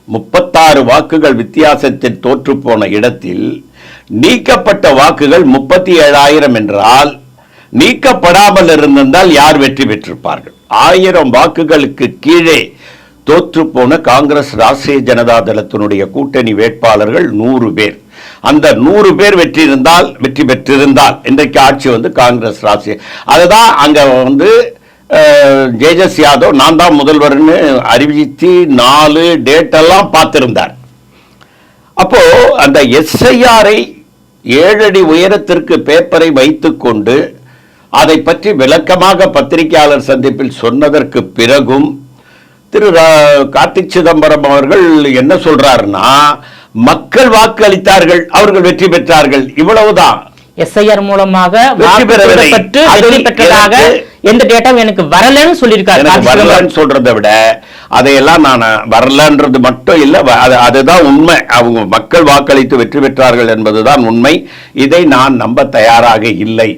36 வாக்குகள் வித்தியாசத்தில் தோற்று போன இடத்தில் நீக்கப்பட்ட வாக்குகள் 37,000 என்றால் நீக்கப்படாமல் இருந்திருந்தால் யார் வெற்றி பெற்றிருப்பார்கள்? 1000 வாக்குகளுக்கு கீழே தோற்று போன காங்கிரஸ் ராஷ்டிரிய ஜனதா தளத்தினுடைய கூட்டணி வேட்பாளர்கள் 100 பேர். அந்த 100 பேர் வெற்றி பெற்றிருந்தால் இன்றைக்கு ஆட்சி காங்கிரஸ் ராஷ்டிரிய அதுதான் அங்க தேஜஸ் யாதவ் நான் தான் முதல்வர்னு அறிவித்து 4 டேட் எல்லாம் பார்த்திருந்தார். அப்போ அந்த எஸ்ஐஆரை 7 அடி உயரத்திற்கு பேப்பரை வைத்துக்கொண்டு அதை பற்றி விளக்கமாக பத்திரிகையாளர் சந்திப்பில் சொன்னதற்கு பிறகும் திரு கார்த்திக் சிதம்பரம் அவர்கள் என்ன சொல்றாருன்னா, மக்கள் வாக்கு அளித்தார்கள், அவர்கள் வெற்றி பெற்றார்கள், இவ்வளவுதான். எஸ்ஐஆர் மூலமாக வெற்றி பெற்றதாக எந்த டேட்டா எனக்கு வரலன்னு சொல்லியிருக்காரு. சொல்றதை விட அதையெல்லாம் நான் வரலன்றது மட்டும் இல்ல, அதுதான் உண்மை. அவங்க மக்கள் வாக்களித்து வெற்றி பெற்றார்கள் என்பதுதான் உண்மை. இதை நான் நம்ப தயாராக இல்லை.